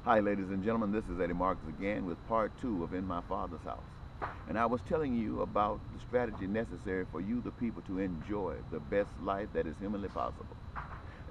Hi, ladies and gentlemen. This is Eddie Marcus again with part 2 of In My Father's House. And I was telling you about the strategy necessary for you, the people, to enjoy the best life that is humanly possible.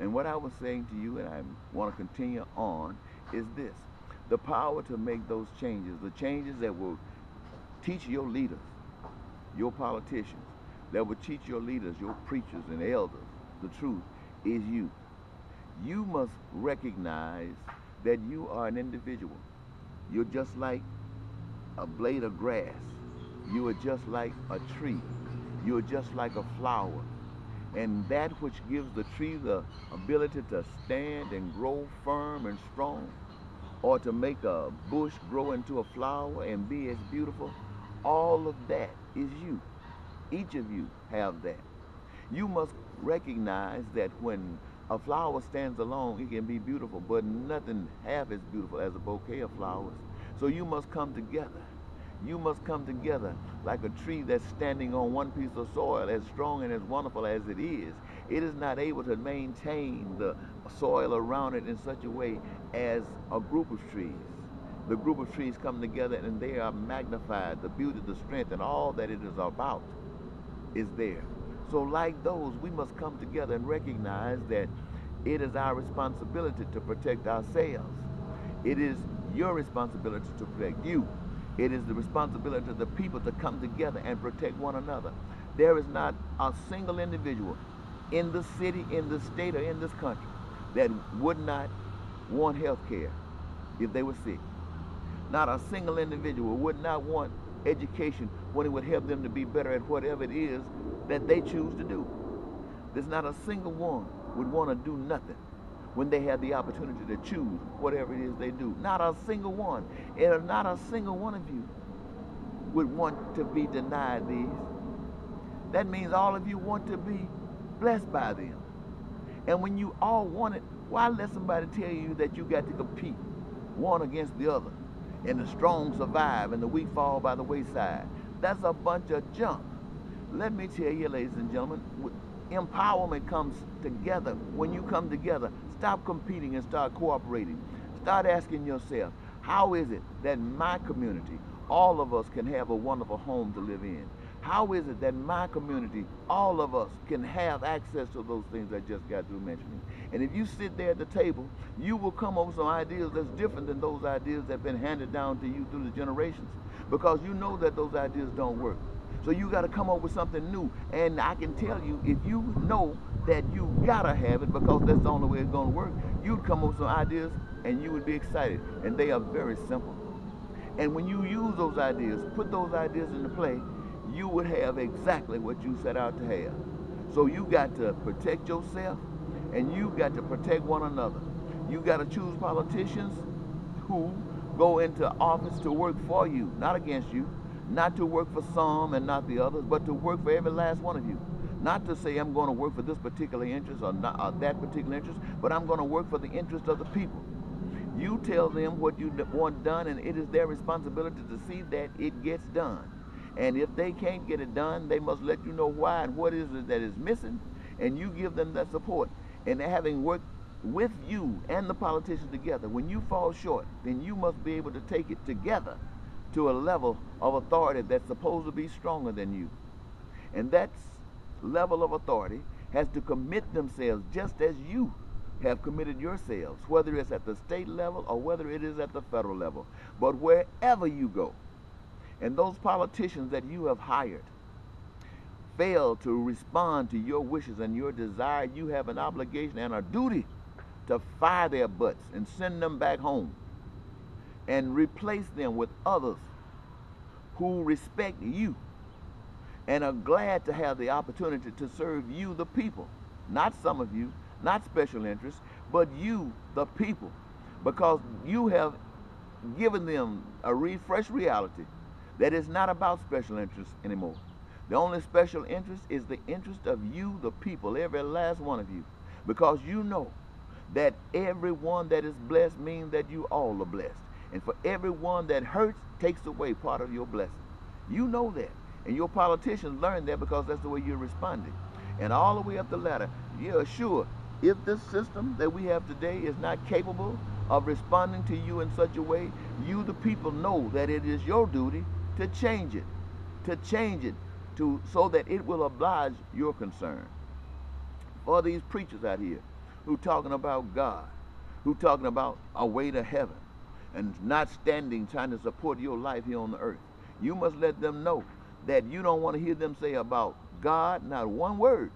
And what I was saying to you, and I want to continue on, is this. The power to make those changes, the changes that will teach your leaders, your politicians, that will teach your leaders, your preachers and elders, the truth, is you. You must recognize that you are an individual. You're just like a blade of grass. You are just like a tree. You are just like a flower. And that which gives the tree the ability to stand and grow firm and strong, or to make a bush grow into a flower and be as beautiful, all of that is you. Each of you have that. You must recognize that when a flower stands alone, it can be beautiful, but nothing half as beautiful as a bouquet of flowers. So you must come together. You must come together like a tree that's standing on one piece of soil, as strong and as wonderful as it is. It is not able to maintain the soil around it in such a way as a group of trees. The group of trees come together and they are magnified. The beauty, the strength, and all that it is about is there. So like those, we must come together and recognize that it is our responsibility to protect ourselves. It is your responsibility to protect you. It is the responsibility of the people to come together and protect one another. There is not a single individual in the city, in the state, or in this country that would not want health care if they were sick. Not a single individual would not want education when it would help them to be better at whatever it is that they choose to do. There's not a single one would want to do nothing when they have the opportunity to choose whatever it is they do. Not a single one. And not a single one of you would want to be denied these. That means all of you want to be blessed by them. And when you all want it, why let somebody tell you that you got to compete one against the other, and the strong survive and the weak fall by the wayside? That's a bunch of junk. Let me tell you, ladies and gentlemen, empowerment comes together. When you come together, stop competing and start cooperating. Start asking yourself, how is it that my community, all of us, can have a wonderful home to live in? How is it that my community, all of us, can have access to those things I just got through mentioning? And if you sit there at the table, you will come up with some ideas that's different than those ideas that have been handed down to you through the generations, because you know that those ideas don't work. So you got to come up with something new. And I can tell you, if you know that you got to have it because that's the only way it's going to work, you'd come up with some ideas and you would be excited. And they are very simple. And when you use those ideas, put those ideas into play, you would have exactly what you set out to have. So you got to protect yourself, and you got to protect one another. You got to choose politicians who go into office to work for you, not against you. Not to work for some and not the others, but to work for every last one of you. Not to say I'm going to work for this particular interest or that particular interest, but I'm going to work for the interest of the people. You tell them what you want done, and it is their responsibility to see that it gets done. And if they can't get it done, they must let you know why and what is it that is missing, and you give them that support. And having worked with you and the politicians together, when you fall short, then you must be able to take it together to a level of authority that's supposed to be stronger than you. And that level of authority has to commit themselves just as you have committed yourselves, whether it's at the state level or whether it is at the federal level. But wherever you go, and those politicians that you have hired fail to respond to your wishes and your desire, you have an obligation and a duty to fire their butts and send them back home, and replace them with others who respect you and are glad to have the opportunity to serve you, the people. Not some of you, not special interests, but you, the people, because you have given them a refreshed reality that is not about special interests anymore. The only special interest is the interest of you, the people, every last one of you, because you know that everyone that is blessed means that you all are blessed. And for everyone that hurts, takes away part of your blessing. You know that. And your politicians learn that because that's the way you're responding. And all the way up the ladder, yeah, sure, if this system that we have today is not capable of responding to you in such a way, you the people know that it is your duty to change it, so that it will oblige your concern. For these preachers out here who talking about God, who talking about a way to heaven, and not standing trying to support your life here on the earth, you must let them know that you don't want to hear them say about God not one word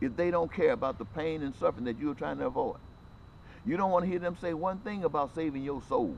if they don't care about the pain and suffering that you're trying to avoid. You don't want to hear them say one thing about saving your soul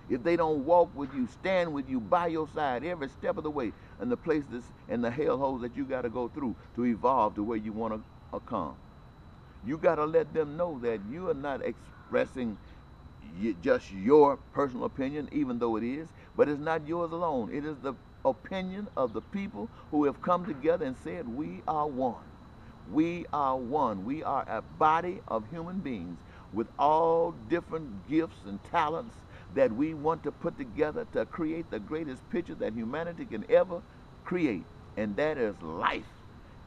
if they don't walk with you, stand with you, by your side every step of the way in the places and the hellholes that you got to go through to evolve to where you want to come. You got to let them know that you are not expressing just your personal opinion, even though it is, but it's not yours alone. It is the opinion of the people who have come together and said, we are one. We are one. We are a body of human beings with all different gifts and talents that we want to put together to create the greatest picture that humanity can ever create, and that is life,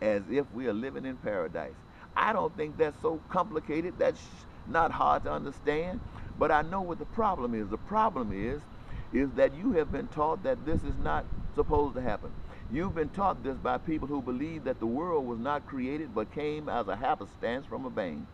as if we are living in paradise. I don't think that's so complicated. That's not hard to understand, but I know what the problem is. The problem is that you have been taught that this is not supposed to happen. You've been taught this by people who believe that the world was not created but came as a happenstance from a bang.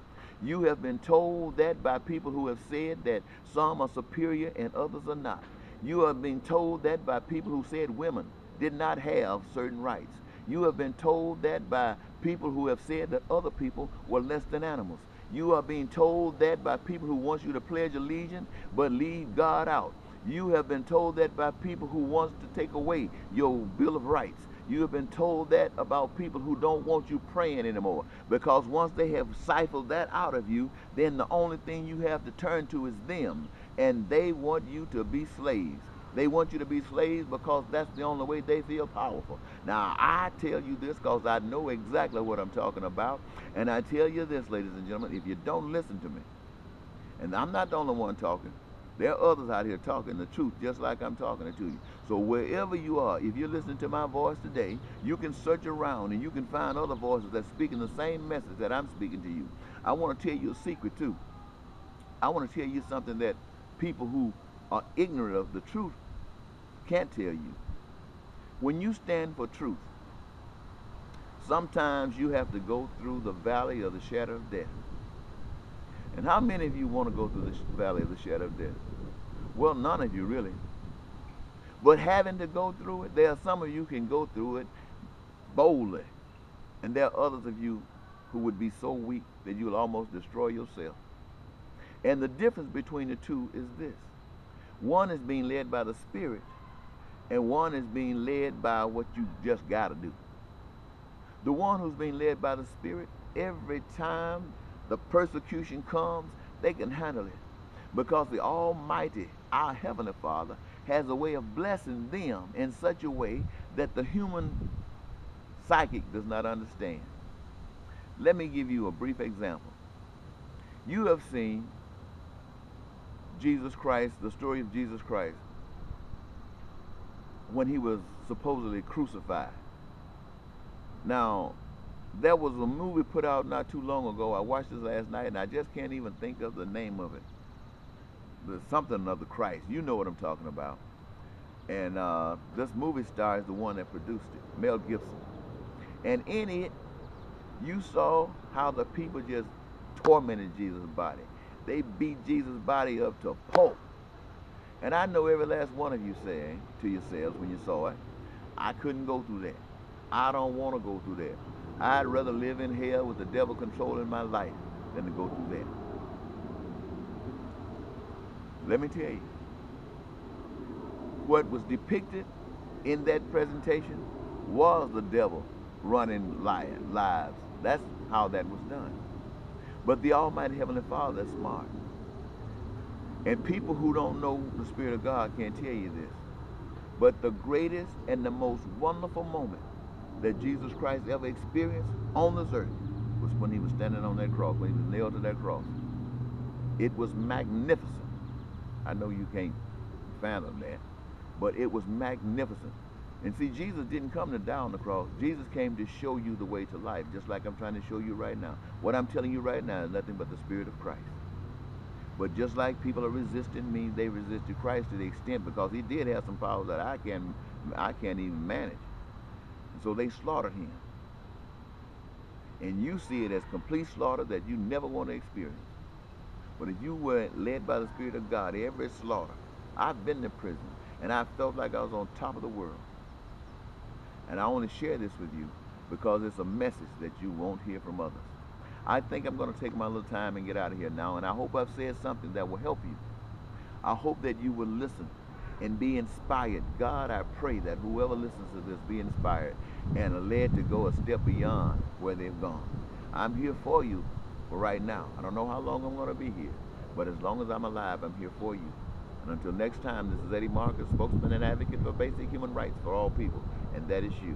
You have been told that by people who have said that some are superior and others are not. You have been told that by people who said women did not have certain rights. You have been told that by people who have said that other people were less than animals. You are being told that by people who want you to pledge allegiance but leave God out. You have been told that by people who want to take away your Bill of Rights. You have been told that about people who don't want you praying anymore, because once they have siphoned that out of you, then the only thing you have to turn to is them, and they want you to be slaves. They want you to be slaves because that's the only way they feel powerful. Now, I tell you this because I know exactly what I'm talking about, and I tell you this, ladies and gentlemen, if you don't listen to me, and I'm not the only one talking, there are others out here talking the truth just like I'm talking it to you. So wherever you are, if you're listening to my voice today, you can search around and you can find other voices that speaking the same message that I'm speaking to you. I want to tell you a secret too. I want to tell you something that people who are ignorant of the truth can't tell you. When you stand for truth, sometimes you have to go through the valley of the shadow of death. And how many of you want to go through the valley of the shadow of death? Well, none of you really. But having to go through it, there are some of you can go through it boldly. And there are others of you who would be so weak that you'll almost destroy yourself. And the difference between the two is this. One is being led by the Spirit, and one is being led by what you just got to do. The one who's being led by the Spirit, every time the persecution comes, they can handle it, because the Almighty, our Heavenly Father, has a way of blessing them in such a way that the human psychic does not understand. Let me give you a brief example. You have seen Jesus Christ, the story of Jesus Christ, when he was supposedly crucified. Now, there was a movie put out not too long ago. I watched this last night, and I just can't even think of the name of it. There's something of the Christ. You know what I'm talking about. And this movie star is the one that produced it, Mel Gibson. And in it, you saw how the people just tormented Jesus' body. They beat Jesus' body up to pulp. And I know every last one of you saying to yourselves when you saw it, I couldn't go through that. I don't want to go through that. I'd rather live in hell with the devil controlling my life than to go through that. Let me tell you, what was depicted in that presentation was the devil running lives. That's how that was done. But the Almighty Heavenly Father is smart. And people who don't know the Spirit of God can't tell you this. But the greatest and the most wonderful moment that Jesus Christ ever experienced on this earth was when he was standing on that cross, when he was nailed to that cross. It was magnificent. I know you can't fathom that, but it was magnificent. And see, Jesus didn't come to die on the cross. Jesus came to show you the way to life, just like I'm trying to show you right now. What I'm telling you right now is nothing but the Spirit of Christ. But just like people are resisting me, they resisted Christ to the extent because he did have some powers that I can't even manage. And so they slaughtered him. And you see it as complete slaughter that you never want to experience. But if you were led by the Spirit of God, every slaughter, I've been to prison, and I felt like I was on top of the world. And I only share this with you because it's a message that you won't hear from others. I think I'm going to take my little time and get out of here now, and I hope I've said something that will help you. I hope that you will listen and be inspired. God, I pray that whoever listens to this be inspired and are led to go a step beyond where they've gone. I'm here for you for right now. I don't know how long I'm going to be here, but as long as I'm alive, I'm here for you. And until next time, this is Eddie Marcus, spokesman and advocate for basic human rights for all people, and that is you.